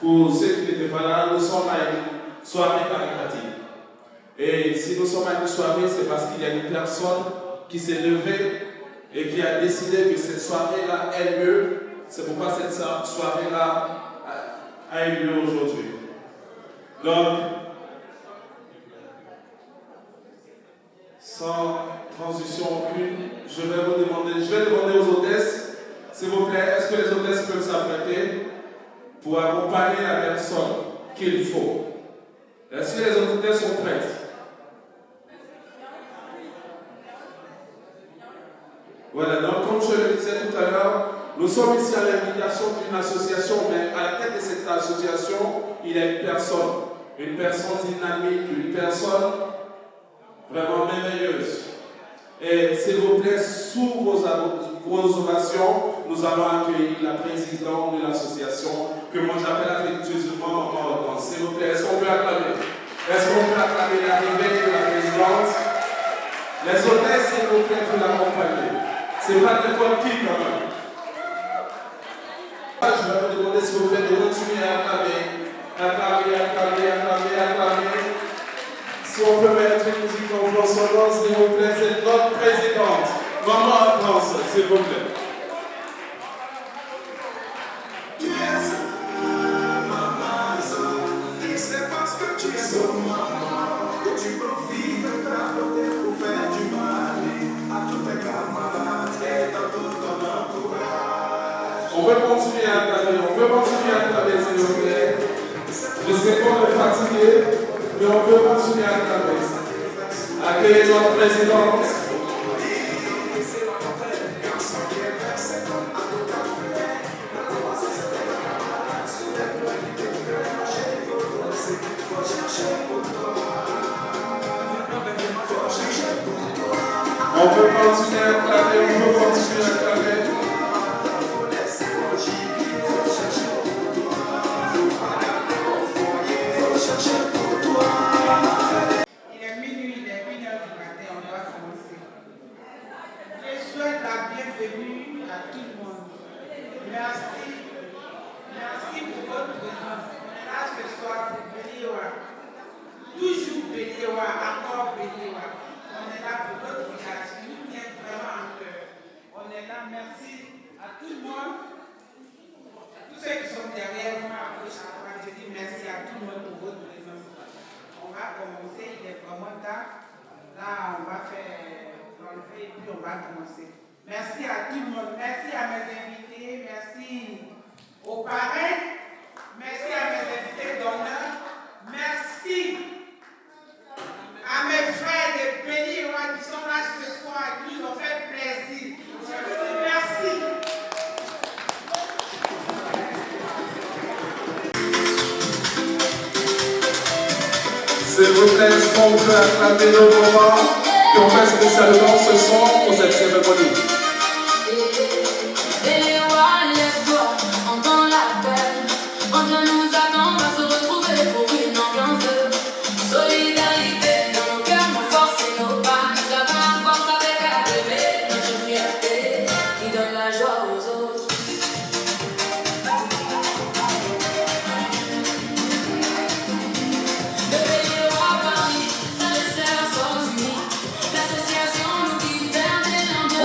Pour ceux qui n'étaient pas là, nous sommes à une soirée caritative. Et si nous sommes à une soirée, c'est parce qu'il y a une personne qui s'est levée et qui a décidé que cette soirée-là ait lieu. C'est pourquoi cette soirée-là a eu lieu aujourd'hui. Donc, sans transition aucune, je vais demander aux hôtesses, s'il vous plaît, est-ce que les hôtesses peuvent s'apprêter pour accompagner la personne qu'il faut? Est-ce que les hôtesses sont prêtes? Voilà, donc comme je le disais tout à l'heure, nous sommes ici à l'invitation d'une association, mais à la tête de cette association, il y a une personne dynamique, une personne vraiment merveilleuse. Et s'il vous plaît, sous vos ovations, nous allons accueillir la présidente de l'association, que moi j'appelle affectueusement Maman Hortense. S'il vous plaît, est-ce qu'on peut acclamer? Est-ce qu'on peut acclamer l'arrivée de la présidente? Les hôtesses, s'il vous plaît, pour l'accompagner. C'est pas n'importe qui quand même. Je vais vous demander, s'il vous plaît, de continuer à acclamer. Acclamer. Si on peut mettre une musique en François, s'il vous plaît, c'est notre présidente. Maman Hortense, s'il vous plaît. Tu es maman, c'est parce que tu es maman que tu profites de ta beauté pour faire du mal à tous tes camarades et dans tout ton entourage. On peut continuer à acclamer, s'il vous plaît. Je sais qu'on est fatigué, mais on peut continuer à acclamer. Accueillez notre présidente. On peut continuer à acclamer, Il est minuit, il est 1h du matin, on doit commencer. Je souhaite la bienvenue à tout le monde. Merci pour votre présence. Là, ce soir, c'est Béléwa. Toujours Béléwa, encore Béléwa. On est là pour votre village, qui nous tient vraiment en cœur. On est là, merci à tout le monde. Tous ceux qui sont derrière moi, à gauche, à droite, je dis merci à tout le monde pour votre présence. On va commencer, il est vraiment tard. Là, on va faire l'enlever et puis on va commencer. Merci à tout le monde, merci à mes invités, merci aux parrains, merci à mes invités d'honneur, merci à mes frères de Béni-Roi qui sont là ce soir, qui nous ont fait plaisir. Merci. S'il vous plaît, est-ce qu'on peut acclamer nos moments qui ont fait spécialement ce soir pour cette cérémonie?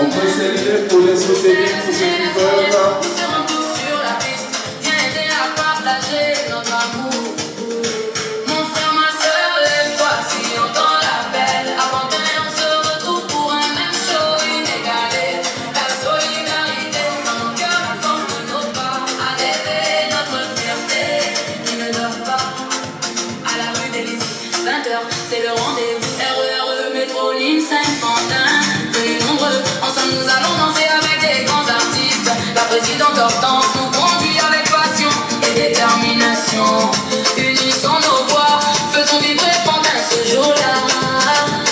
On peut s'aider pour les soutenir, pour ceux qui peuvent. Nous serons tous sur la piste, viens aider à partager notre amour. Mon frère, ma soeur, lève-toi si on entend l'appel. À Pantin, on se retrouve pour un même show inégalé. La solidarité dans nos cœurs, la force de nos pas. À rêver notre fierté qui ne dort pas. À la rue des Lycées, 20h, c'est le rendez-vous. RERE, métro, ligne 5 Pantin. Venez nombreux, ensemble nous allons danser avec des grands artistes. La présidente Hortense nous conduit avec passion et détermination. Unissons nos voix, faisons vibrer Pantin ce jour-là.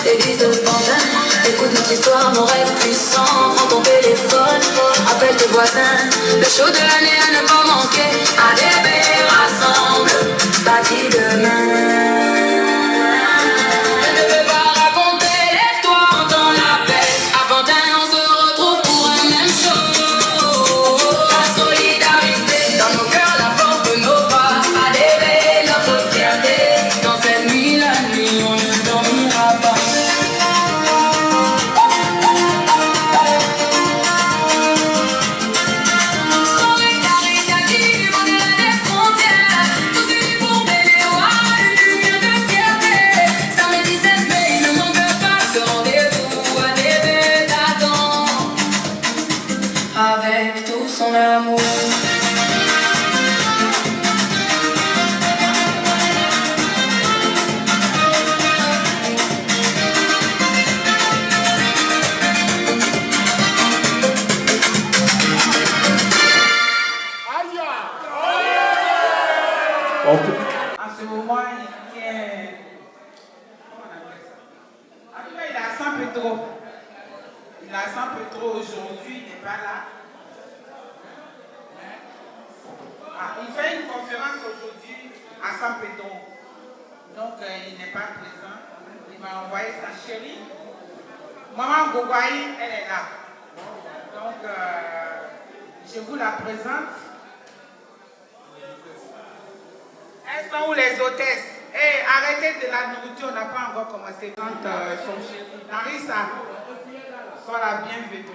Église de Pantin, écoute notre histoire, nos rêves puissants. Prends ton téléphone, appelle tes voisins. Le show de l'année à ne pas manquer. ADB rassemble, bâti demain. En ce moment, il est. Comment on appelle ça? En tout cas, il est à San Pedro. Il est à San Pedro aujourd'hui, il n'est pas là. Il fait une conférence aujourd'hui à San Pedro. Donc, il n'est pas présent. Il m'a envoyé sa chérie. Maman Gogwaï, elle est là. Donc, je vous la présente. Elles sont où les hôtesses? Hey, arrêtez de la nourriture, on n'a pas encore commencé. Quand elles sont chez vous. Narissa, sois la bienvenue.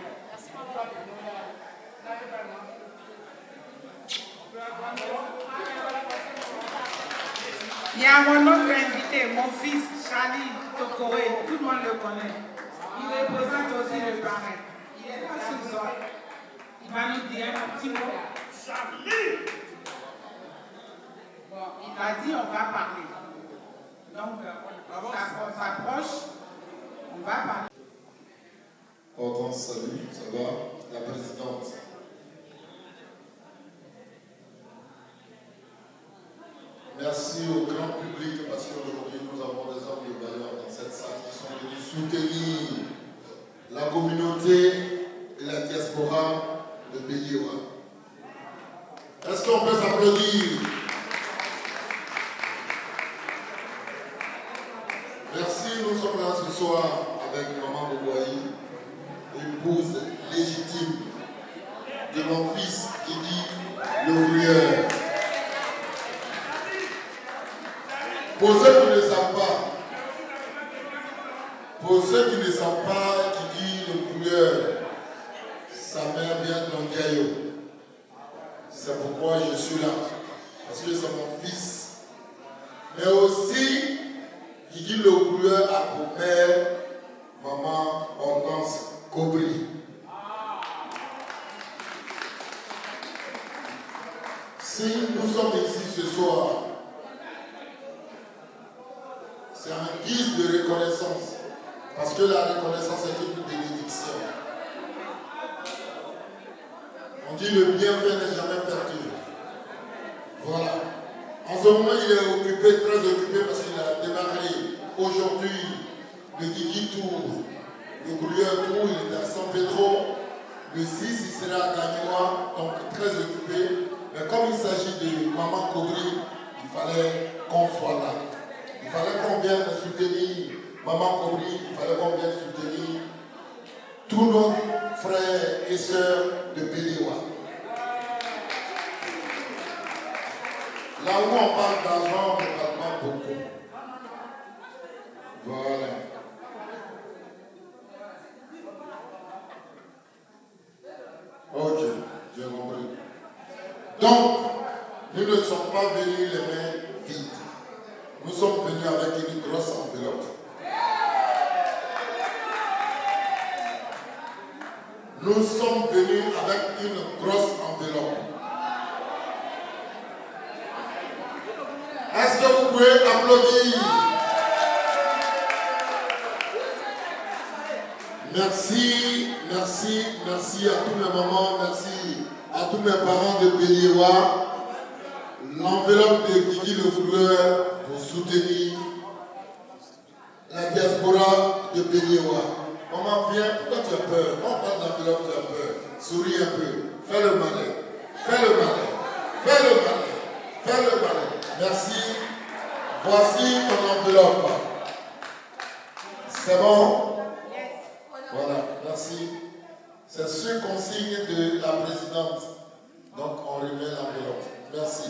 Il y a mon autre invité, mon fils, Charlie Tokoré, tout le monde le connaît. Il représente aussi le parrain. Il est là ce soir. Il va nous dire un petit mot. Charlie! Bon, il a dit on va parler. Donc, on s'approche, on va parler. Hortense, salut, ça va? La présidente. Merci au grand public parce qu'aujourd'hui nous avons des hommes de valeur dans cette salle qui sont venus soutenir la communauté et la diaspora de Béliwa. Est-ce qu'on peut s'applaudir? Merci, nous sommes là ce soir avec Maman Gogwaï, épouse légitime de mon fils Guigui L'Ouvrière. Pour ceux qui ne savent pas, Guigui L'Ouvrière, sa mère vient d'Andiayo. C'est pourquoi je suis là, parce que c'est mon fils. Mais aussi, Guigui L'Ouvrière a pour mère Maman Hortense Kobri. Si nous sommes ici ce soir, c'est un guise de reconnaissance, parce que la reconnaissance est une bénédiction. On dit le bienfait n'est jamais perdu. Voilà. En ce moment, il est occupé, très occupé, parce qu'il a démarré aujourd'hui le Guigui Tour, le Gruyère Tour, il est à San Pedro. Le 6, il sera à Gagnoa, donc très occupé. Mais comme il s'agit de Maman Kobri, il fallait qu'on soit là. Il fallait qu'on vienne soutenir Maman Kobri, il fallait qu'on vienne soutenir tous nos frères et sœurs de Béliwa. Là où on parle d'argent, on ne parle pas beaucoup. Voilà. Ok, j'ai compris. Donc, nous ne sommes pas venus les mains vides. Nous sommes venus avec une grosse enveloppe. Nous sommes venus avec une grosse enveloppe. Est-ce que vous pouvez applaudir? Merci, merci, merci à tous mes mamans, merci à tous mes parents de Béliwa. L'enveloppe de Guigui L'Ouvrière pour soutenir la diaspora de Béliwa. Maman, viens, pourquoi tu as peur? On parle d'enveloppe, tu as peur. Souris un peu, fais le malin, fais le malin, fais le malin, fais le malin. Merci. Voici ton enveloppe. C'est bon? Voilà, merci. C'est sur consigne de la présidente. Donc on remet l'enveloppe. Merci.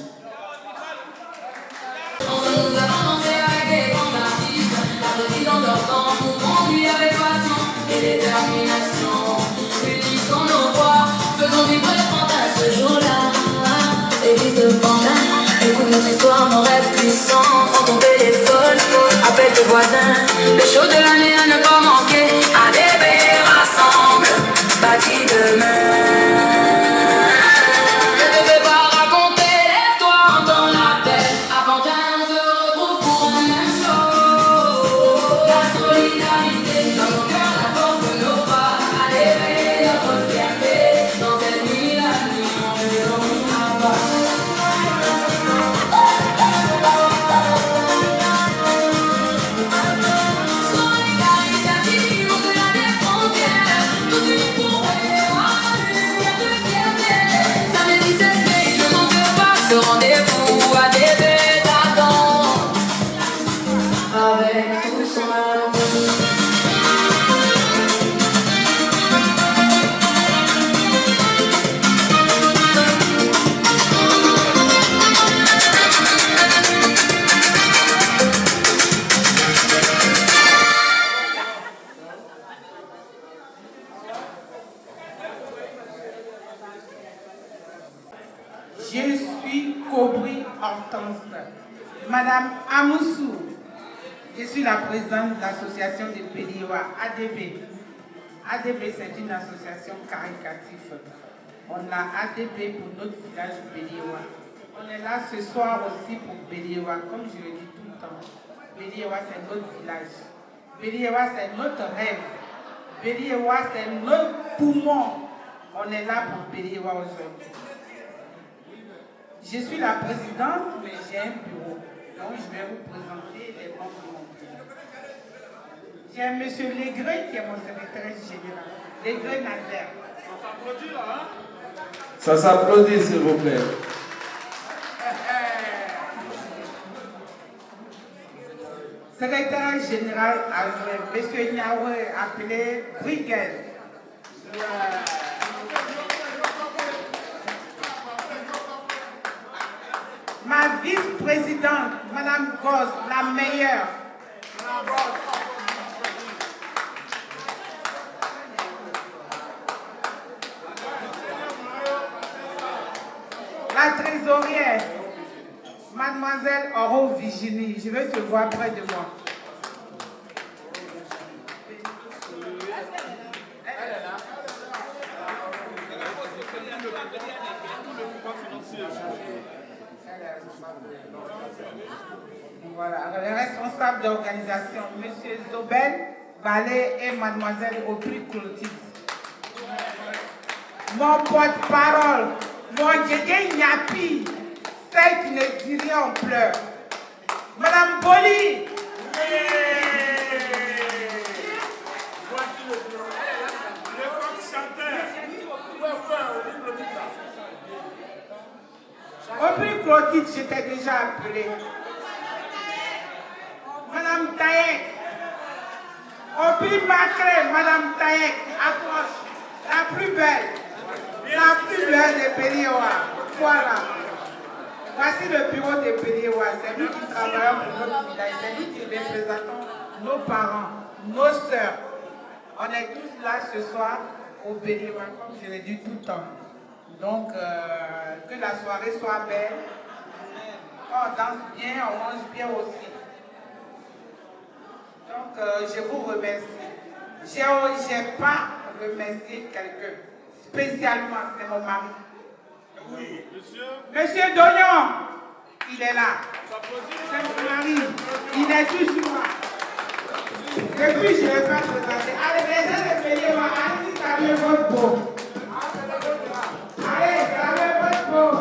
On nous a commencé avec des grands artistes. La présidente d'Hortense nous conduit avec passion et détermination. Unissons nos voix, faisons vibrer Pantin ce jour-là. Église de Pantin, écoute notre histoire, nos rêves puissants. Prends ton téléphone, appelle tes voisins. Le show de l'année à ne pas manquer. ADB rassemble, bâti demain. Hortense. Madame Amoussou, je suis la présidente de l'association des Béliwa, ADB. ADB, c'est une association caritative. On a ADB pour notre village Béliwa. On est là ce soir aussi pour Béliwa, comme je le dis tout le temps. Béliwa, c'est notre village. Béliwa, c'est notre rêve. Béliwa, c'est notre poumon. On est là pour Béliwa aujourd'hui. Je suis la présidente, mais j'ai un bureau. Donc, je vais vous présenter les membres de mon bureau. J'ai M. Legré qui est mon secrétaire général. Legré Nazaire. Ça s'applaudit là, hein? Ça s'applaudit, s'il vous plaît. Secrétaire général adjoint, M. Niawe, appelé Brigel. Ma vice-présidente, Mme Goss, la meilleure. La trésorière, Mademoiselle Oro Virginie, je veux te voir près de moi. Voilà, les responsables d'organisation, M. Zobel, Ballet et Mademoiselle Audrey Clotilde. Mon porte-parole, mon Djedje Nyapi, celle qui ne dit rien en pleurs. Madame Boli. Voici le bureau. Le grand chanteur. Audrey Clotilde, j'étais déjà appelée. Madame Tayek. Audrey Macré, Madame Tayek, approche. La plus belle des Béliwa. Voilà. Voici le bureau des Béliwa. C'est nous qui travaillons pour notre village. C'est nous qui représentons nos parents, nos sœurs. On est tous là ce soir au Béliwa, comme je l'ai dit tout le temps. Donc, que la soirée soit belle. On danse bien, on mange bien aussi. Donc, je vous remercie. Je n'ai pas remercié quelqu'un. Spécialement, c'est mon mari. Oui, monsieur. Monsieur Dognon, il est là. C'est mon mari. Il est toujours là. Et puis, je vais pas présenter. Allez, les gens de Béliwa, allez, saluez votre beau. Allez, saluez votre beau.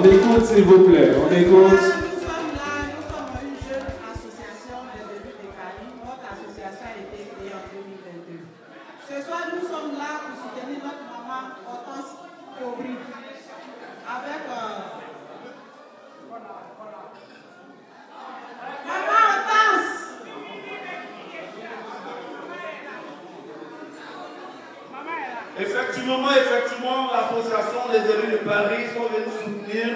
On écoute s'il vous plaît, on écoute. Nous sommes une jeune association de début des Caraïbes. Notre association a été créée en 2022. Ce soir, nous sommes là pour soutenir notre maman Hortense Aubry avec Maman Hortense. Effectivement, l'association des élus de Paris sont venus soutenir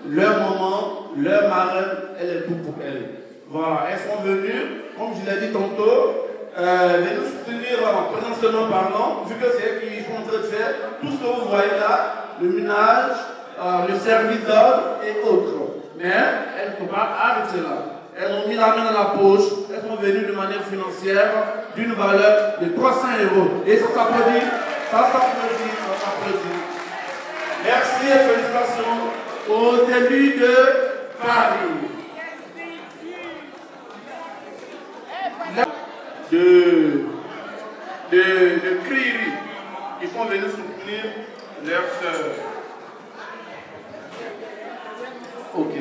leur maman, leur marraine, elle est tout pour elle. Voilà, elles sont venues, comme je l'ai dit tantôt, venir soutenir présentement parlant, vu que c'est elles qui sont en train de faire tout ce que vous voyez là, le ménage, le service d'ordre et autres. Mais elles ne peuvent pas arrêter là. Elles ont mis la main dans la poche, elles sont venues de manière financière d'une valeur de 300 €. Et ça s'applaudit. Ça s'applaudit, ça s'applaudit. Merci et félicitations aux élus de Paris. De Criri, qui sont venus soutenir leurs sœurs. Ok.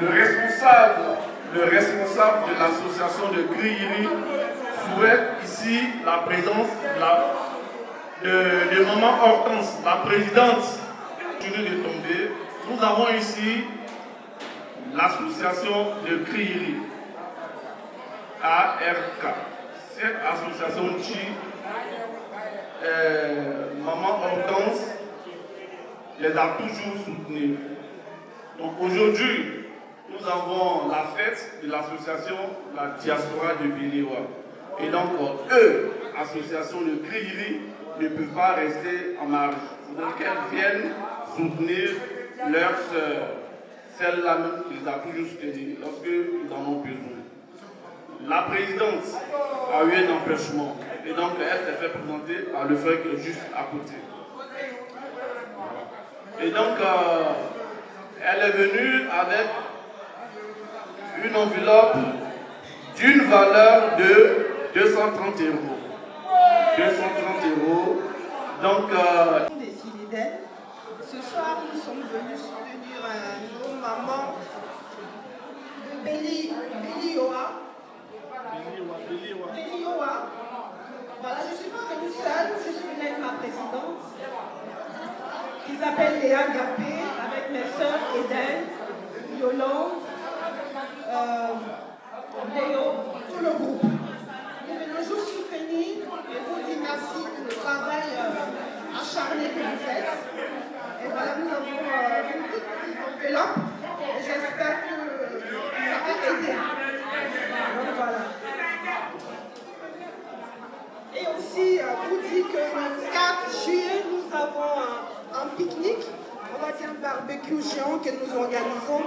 Le responsable de l'association de Criri souhaite ici la présence de maman Hortense, la présidente de tomber. Nous avons ici l'association de Criri, ARK. Cette association maman Hortense les a toujours soutenus. Donc aujourd'hui, nous avons la fête de l'association La Diaspora de Béléwa. Et donc, eux, association de Criri, ne peuvent pas rester en marge. Donc, elles viennent soutenir leurs sœurs, celles-là même qui les a toujours soutenues lorsqu'ils en ont besoin. La présidente a eu un empêchement et donc elle s'est fait présenter par le frère qui est juste à côté. Et donc, elle est venue avec une enveloppe d'une valeur de 230 €. 230 €. Donc, ce soir, nous sommes venus soutenir nos mamans de Bélioa. Voilà, je ne suis pas venue seule, je suis venue avec ma présidente. Ils s'appellent Léa Gapé, avec mes soeurs Eden, Yolande, Léo, tout le groupe. Nous venons juste soutenir et vous dire merci pour le travail acharné que vous faites. Et voilà, nous avons une toute petite enveloppe et j'espère que ça va aider. Donc voilà. Et aussi, vous dire que le 4 juillet, nous avons un pique-nique, on va dire un barbecue géant que nous organisons.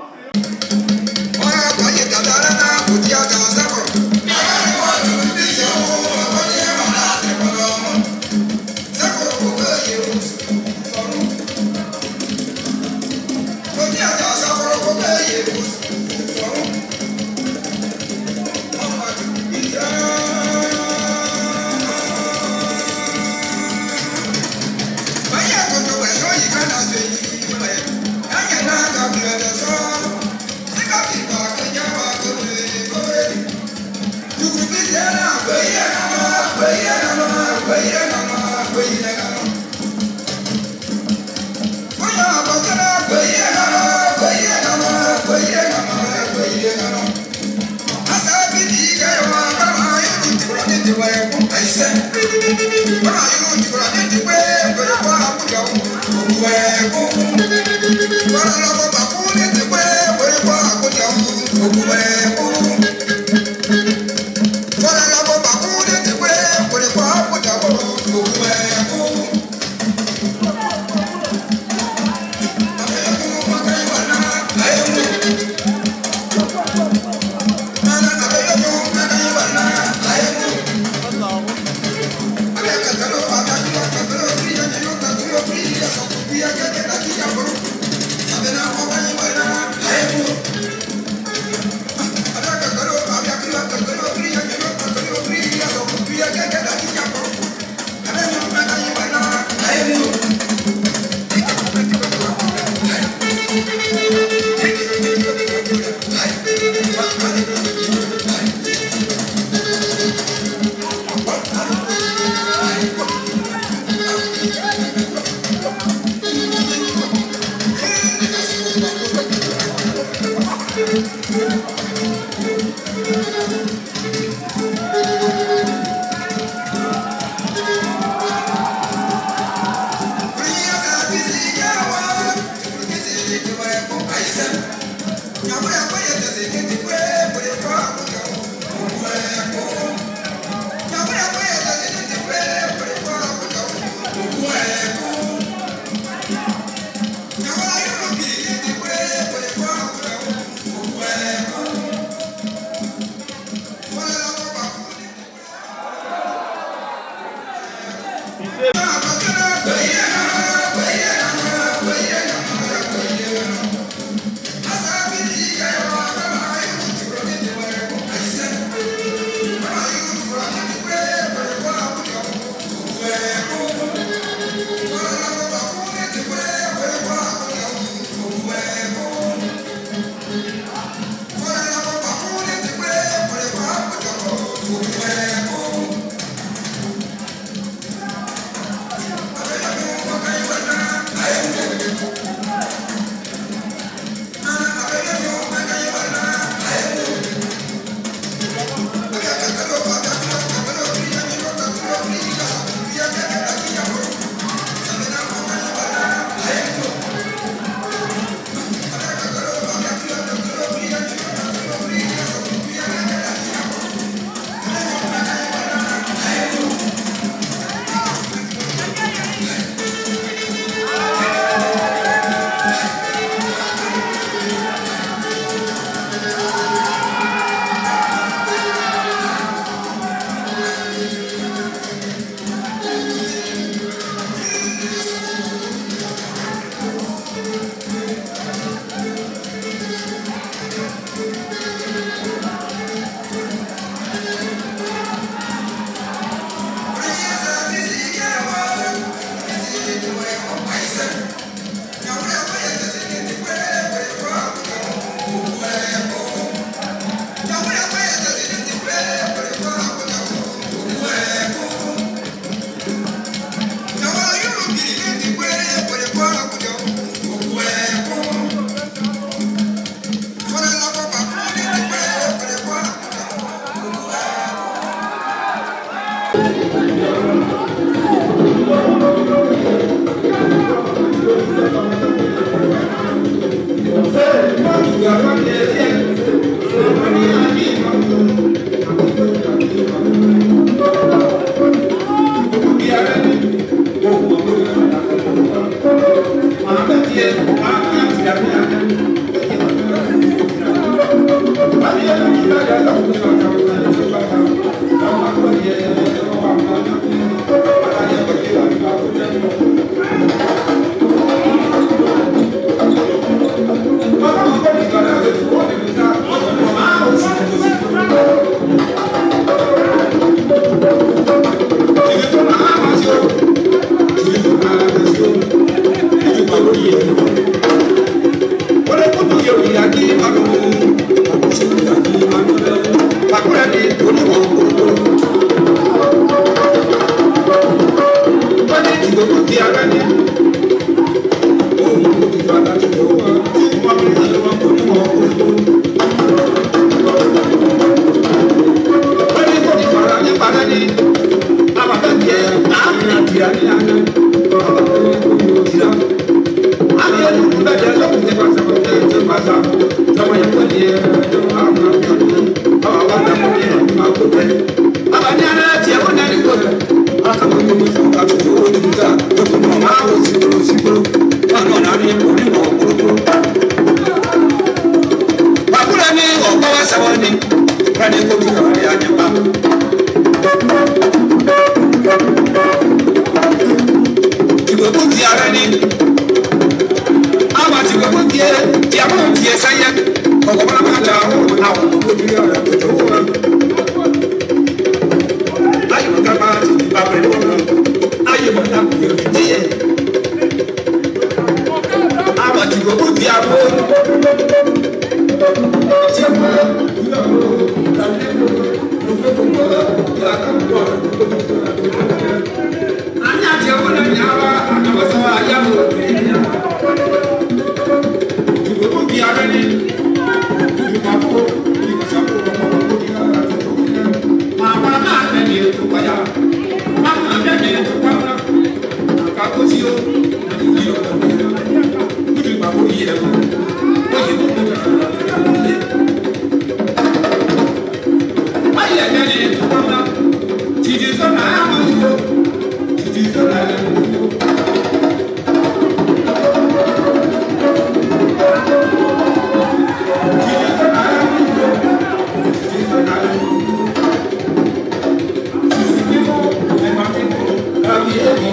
Yeah.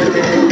Thank you.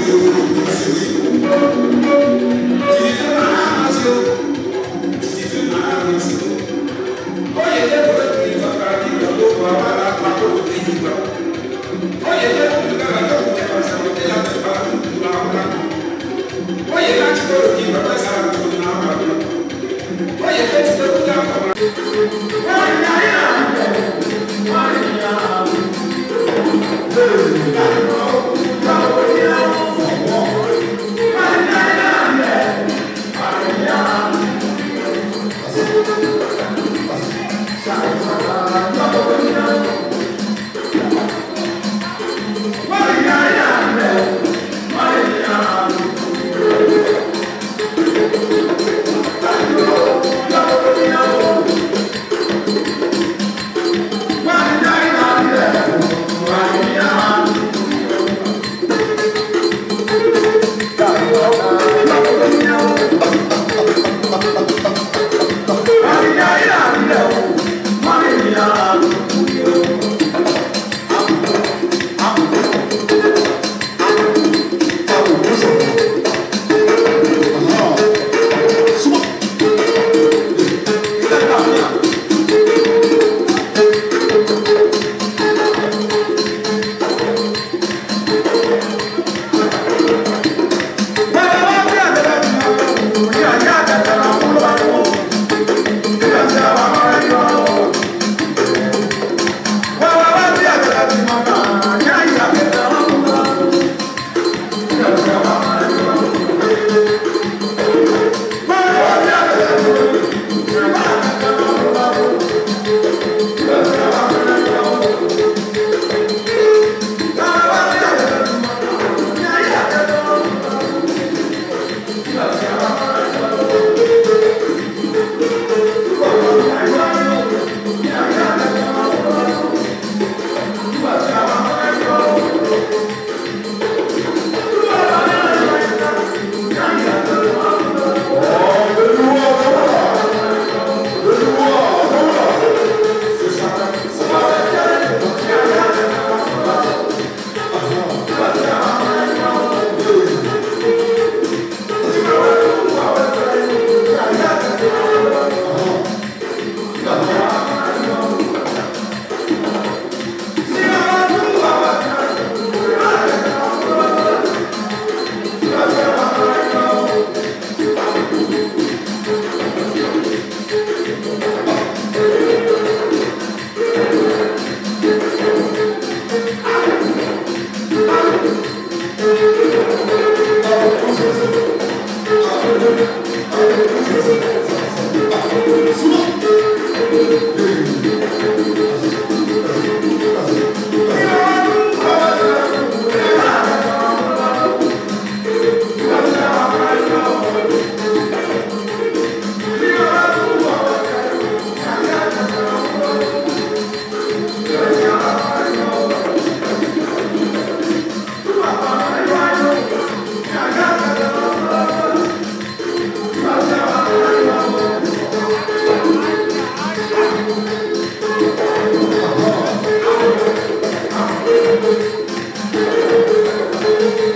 You Thank you.